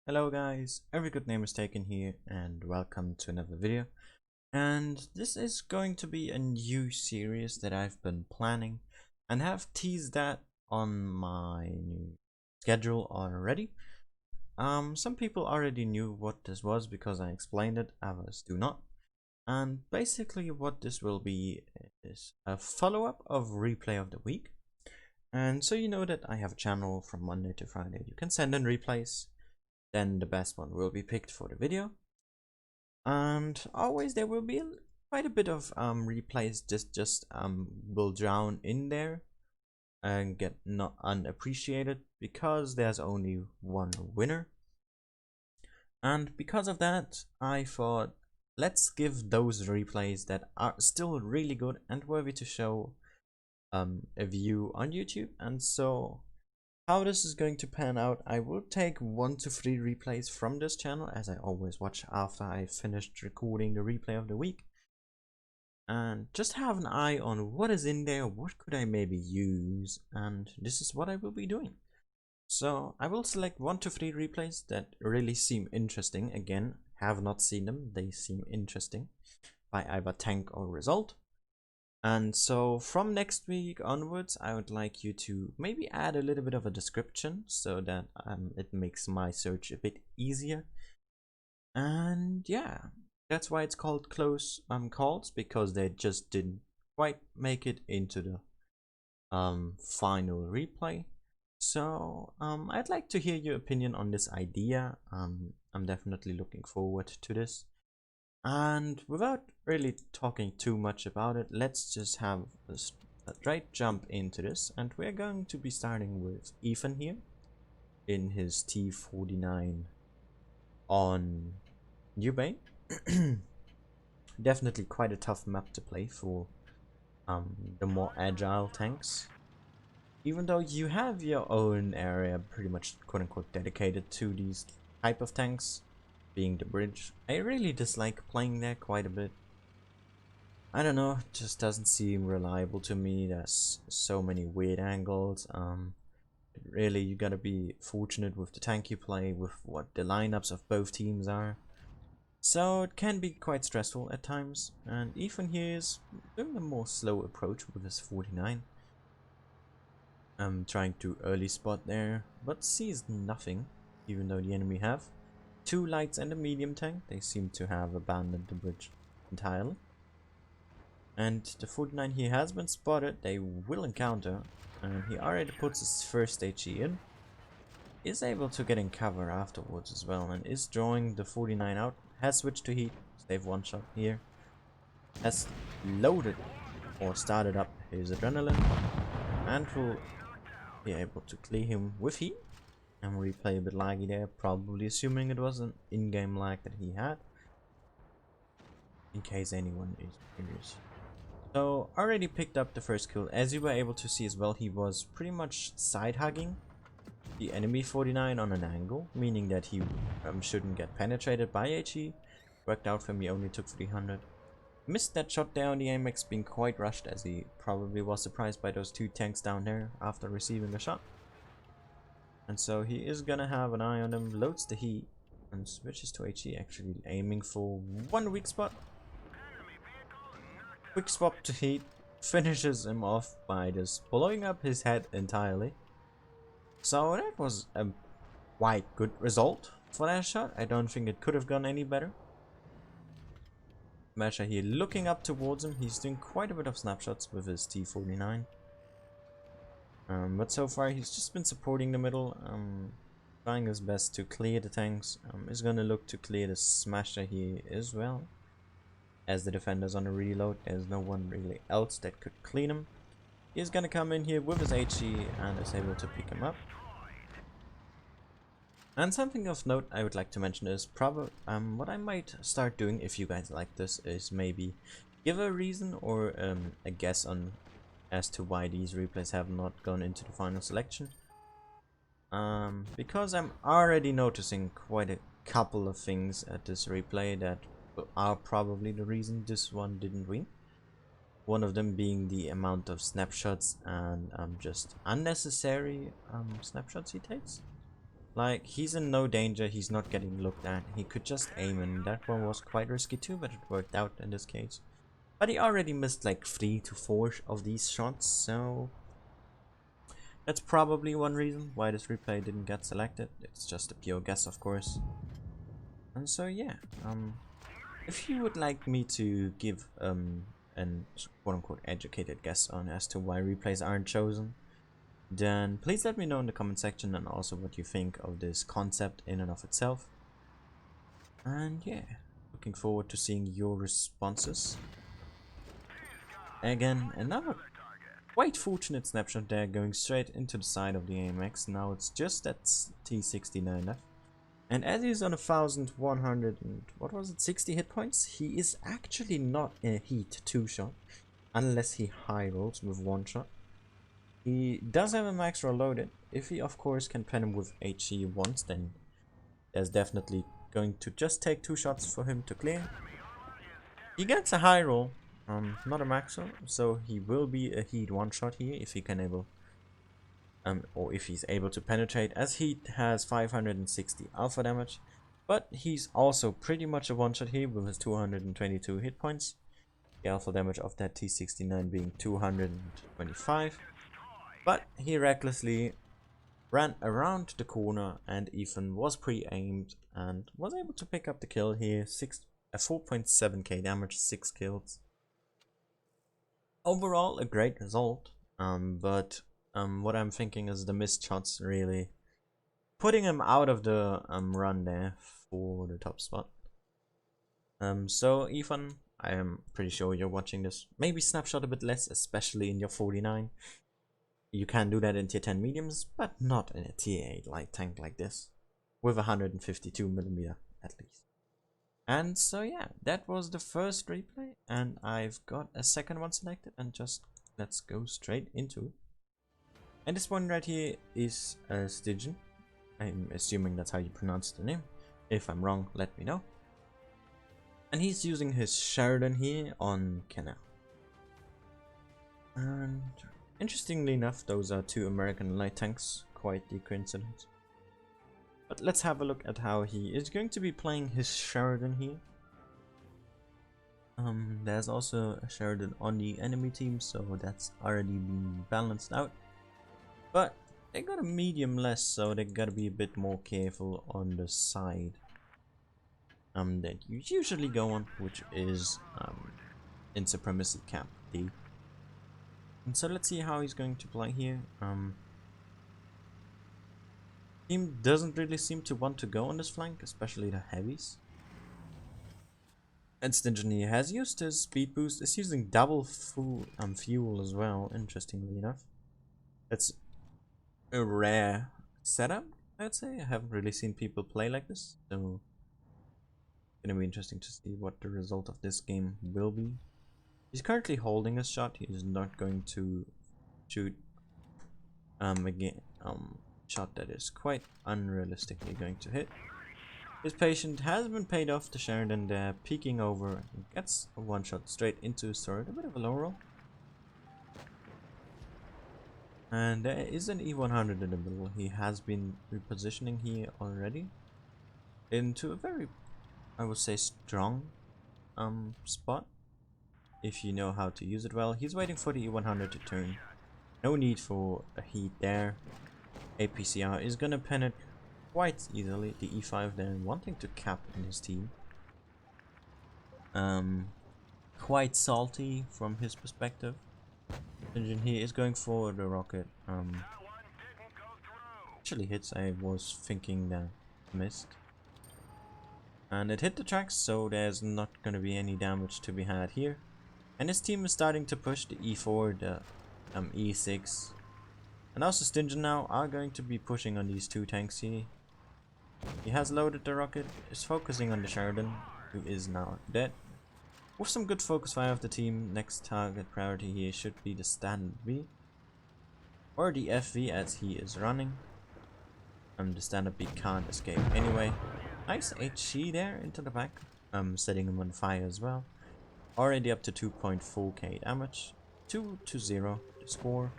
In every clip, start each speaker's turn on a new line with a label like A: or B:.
A: Hello guys, every good name is taken here and welcome to another video. And this is going to be a new series that I've been planning and have teased that on my new schedule already. Some people already knew what this was because I explained it, others do not. And basically what this will be is a follow-up of Replay of the Week. And so you know that I have a channel from Monday to Friday. You can send in replays. Then the best one will be picked for the video, and always there will be quite a bit of replays just will drown in there and get not unappreciated because there's only one winner. And because of that, I thought let's give those replays that are still really good and worthy to show a view on YouTube. And so how this is going to pan out, I will take 1 to 3 replays from this channel, as I always watch after I finished recording the replay of the week, and just have an eye on what is in there, what could I maybe use, and this is what I will be doing. So I will select 1 to 3 replays that really seem interesting. Again, have not seen them, they seem interesting by either tank or result. And so from next week onwards, I would like you to maybe add a little bit of a description so that it makes my search a bit easier. And yeah, that's why it's called close calls, because they just didn't quite make it into the final replay. So I'd like to hear your opinion on this idea. I'm definitely looking forward to this. And without really talking too much about it, let's just have a straight jump into this. And we're going to be starting with Ethan here in his T49 on Ubane. Definitely quite a tough map to play for the more agile tanks. Even though you have your own area pretty much quote-unquote dedicated to these type of tanks, being the bridge, I really dislike playing there quite a bit. I don't know, it just doesn't seem reliable to me. There's so many weird angles. Really, you gotta be fortunate with the tank you play, with what the lineups of both teams are. So it can be quite stressful at times, and Ethan here is doing a more slow approach with his 49. I'm trying to early spot there, but sees nothing, even though the enemy have 2 lights and a medium tank. They seem to have abandoned the bridge entirely. And the 49 here has been spotted. They will encounter, and he already puts his first HE in. Is able to get in cover afterwards as well, and is drawing the 49 out. Has switched to heat, save 1 shot here. Has loaded or started up his adrenaline, and will be able to clear him with heat. And replay a bit laggy there, probably assuming it was an in-game lag that he had, in case anyone is curious. So already picked up the first kill. As you were able to see as well, he was pretty much side hugging the enemy 49 on an angle, meaning that he shouldn't get penetrated by HE. Worked out for me, only took 300. Missed that shot there on the AMX, being quite rushed, as he probably was surprised by those 2 tanks down there after receiving a shot. And so he is gonna have an eye on him, loads the heat, and switches to HE, actually aiming for 1 weak spot. Quick swap to heat, finishes him off by just blowing up his head entirely. So that was a quite good result for that shot. I don't think it could have gone any better. Masha here looking up towards him. He's doing quite a bit of snapshots with his T49. But so far he's just been supporting the middle, trying his best to clear the tanks. Is gonna look to clear the Smasher here as well. As the defender's on a reload, there's no one really else that could clean him. He's gonna come in here with his HE and is able to pick him up. And something of note I would like to mention is probably what I might start doing, if you guys like this, is maybe give a reason or a guess on as to why these replays have not gone into the final selection. Because I'm already noticing quite a couple of things at this replay that are probably the reason this one didn't win. One of them being the amount of snapshots and just unnecessary snapshots he takes. Like, he's in no danger, he's not getting looked at. He could just aim, and that one was quite risky too, but it worked out in this case. But he already missed like 3 to 4 of these shots, so that's probably one reason why this replay didn't get selected. It's just a pure guess, of course. And so yeah, if you would like me to give an quote-unquote educated guess on as to why replays aren't chosen, then please let me know in the comment section, and also what you think of this concept in and of itself. And yeah, looking forward to seeing your responses. Again, another quite fortunate snapshot there, going straight into the side of the AMX. Now it's just that T69 left. And as he's on 1100 and what was it, 60 hit points, he is actually not in a heat 2-shot unless he high rolls with 1 shot. He does have a max roll loaded. If he of course can pen him with HE once, then there's definitely going to just take 2 shots for him to clear. He gets a high roll, not a max roll, so he will be a heat 1 shot here if he can or if he's able to penetrate, as he has 560 alpha damage, but he's also pretty much a 1 shot here with his 222 hit points. The alpha damage of that T69 being 225. But he recklessly ran around the corner and even was pre-aimed and was able to pick up the kill here. 4.7k damage, 6 kills. Overall, a great result. But what I'm thinking is the missed shots really putting him out of the run there for the top spot. So Ethan, I am pretty sure you're watching this. Maybe snapshot a bit less, especially in your 49. You can do that in tier 10 mediums, but not in a tier 8 light tank like this, with 152mm at least. And so yeah, that was the first replay, and I've got a second one selected, and just let's go straight into it. And this one right here is Stygian. I'm assuming that's how you pronounce the name. If I'm wrong, let me know. And he's using his Sheridan here on Canal. And interestingly enough, those are 2 American light tanks, quite the coincidence. But let's have a look at how he is going to be playing his Sheridan here. There's also a Sheridan on the enemy team, so that's already been balanced out. But they got a medium less, so they gotta be a bit more careful on the side that you usually go on, which is in Supremacy Cap D. And so let's see how he's going to play here. Team doesn't really seem to want to go on this flank, especially the heavies. And Stygian here has used his speed boost, is using double fuel as well, interestingly enough. That's a rare setup, I'd say. I haven't really seen people play like this, so it's gonna be interesting to see what the result of this game will be. He's currently holding a shot. He is not going to shoot again shot that is quite unrealistically going to hit. His patient has been paid off. The Sheridan there peeking over and gets a 1 shot straight into his sword. A bit of a low roll. And there is an E100 in the middle. He has been repositioning here already into a very, I would say, strong spot, if you know how to use it well. He's waiting for the E100 to turn. No need for a heat there. APCR is gonna pen it quite easily. The E5 then wanting to cap in his team. Quite salty from his perspective. Engine here is going for the rocket. Actually hits. I was thinking that missed. And it hit the tracks, so there's not gonna be any damage to be had here. And his team is starting to push the E4, the E6. And also Stygian now are going to be pushing on these 2 tanks here. He has loaded the rocket, is focusing on the Sheridan, who is now dead. With some good focus fire of the team, next target priority here should be the standard B. Or the FV as he is running. The standard B can't escape anyway. Nice HE there into the back. Setting him on fire as well. Already up to 2.4k damage. 2-0 the score.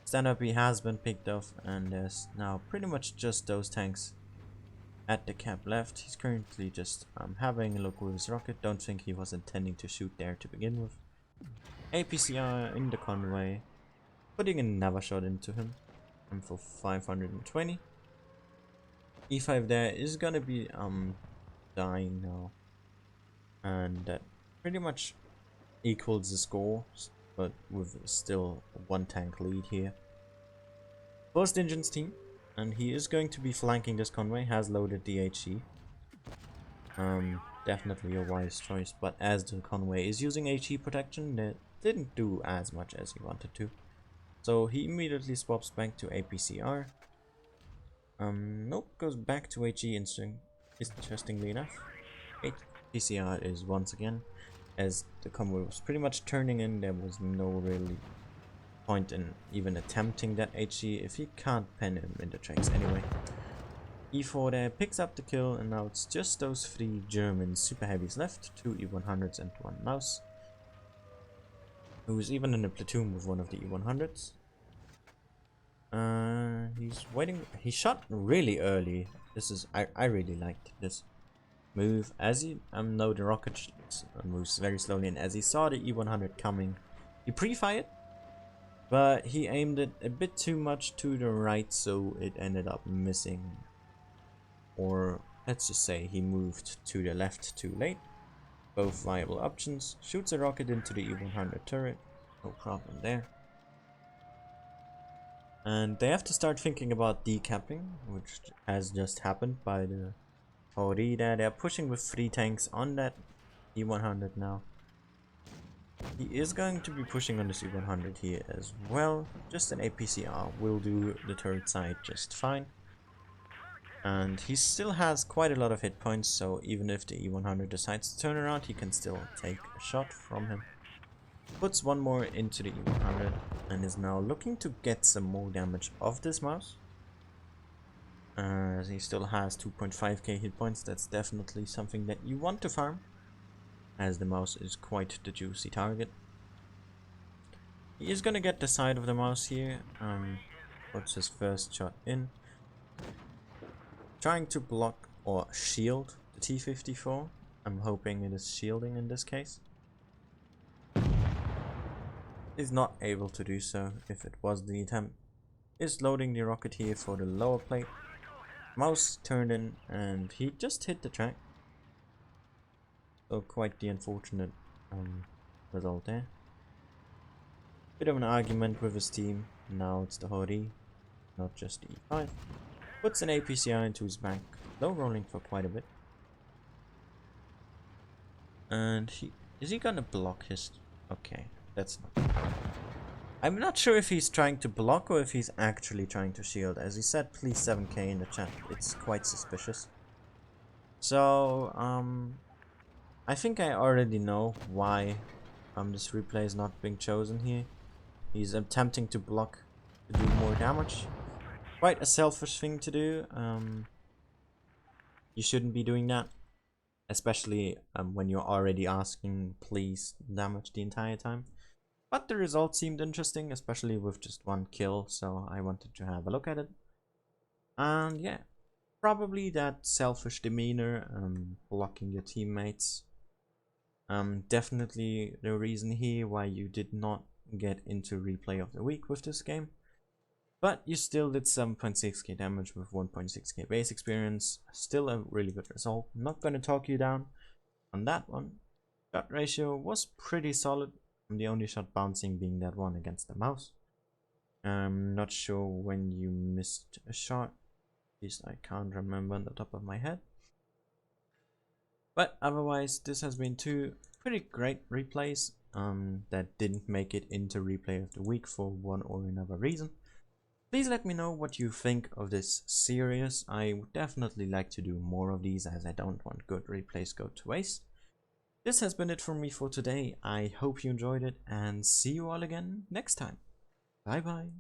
A: Stand up B has been picked off, and there's now pretty much just those tanks at the cap left. He's currently just having a look with his rocket. Don't think he was intending to shoot there to begin with. APCR in the convoy, putting another shot into him for 520. E5 there is gonna be dying now, and that pretty much equals the score, but with still one tank lead here. First Engine's team, and he is going to be flanking this convoy, has loaded the HE. Definitely a wise choice, but as the convoy is using HE protection, it didn't do as much as he wanted to. So he immediately swaps back to APCR. Nope, goes back to HE interestingly enough. APCR is once again, as the convoy was pretty much turning in, there was no really point in even attempting that HE if he can't pen him in the tracks anyway. E4 there picks up the kill, and now it's just those 3 German super heavies left, 2 E100s and 1 mouse, who's even in a platoon with one of the E100s. He's waiting. He shot really early. This is I really liked this move, as he know the rocket moves very slowly, and as he saw the E100 coming, he pre-fired, but he aimed it a bit too much to the right, so it ended up missing. Or let's just say he moved to the left too late. Both viable options. Shoots a rocket into the E100 turret, no problem there. And they have to start thinking about decapping, which has just happened by the VOD there. They're pushing with 3 tanks on that E100 now. He is going to be pushing on this E100 here as well. Just an APCR will do the turret side just fine. And he still has quite a lot of hit points, so even if the E100 decides to turn around, he can still take a shot from him. Puts one more into the E100 and is now looking to get some more damage off this mouse. He still has 2.5k hit points. That's definitely something that you want to farm, as the mouse is quite the juicy target. He is gonna get the side of the mouse here. Puts his first shot in, trying to block or shield the T-54. I'm hoping it is shielding in this case. Is not able to do so if it was the attempt. Is loading the rocket here for the lower plate. Mouse turned in and he just hit the track. So quite the unfortunate result there. Bit of an argument with his team. Now it's the VOD, not just the E5. Puts an APCR into his back, low rolling for quite a bit. And is he gonna block his... Okay, that's not... I'm not sure if he's trying to block or if he's actually trying to shield. As he said, please 7k in the chat. It's quite suspicious. So, I think I already know why this replay is not being chosen here. He's attempting to block to do more damage. Quite a selfish thing to do. You shouldn't be doing that, especially when you're already asking please damage the entire time. But the result seemed interesting, especially with just 1 kill, so I wanted to have a look at it. And yeah, probably that selfish demeanor, blocking your teammates. Definitely the reason here why you did not get into replay of the week with this game. But you still did 7.6k damage with 1.6k base experience. Still a really good result. I'm not going to talk you down on that one. Shot ratio was pretty solid. The only shot bouncing being that one against the mouse. I'm not sure when you missed a shot. At least I can't remember on the top of my head. But otherwise, this has been 2 pretty great replays that didn't make it into replay of the week for one or another reason. Please let me know what you think of this series. I would definitely like to do more of these, as I don't want good replays go to waste. This has been it from me for today. I hope you enjoyed it, and see you all again next time. Bye bye.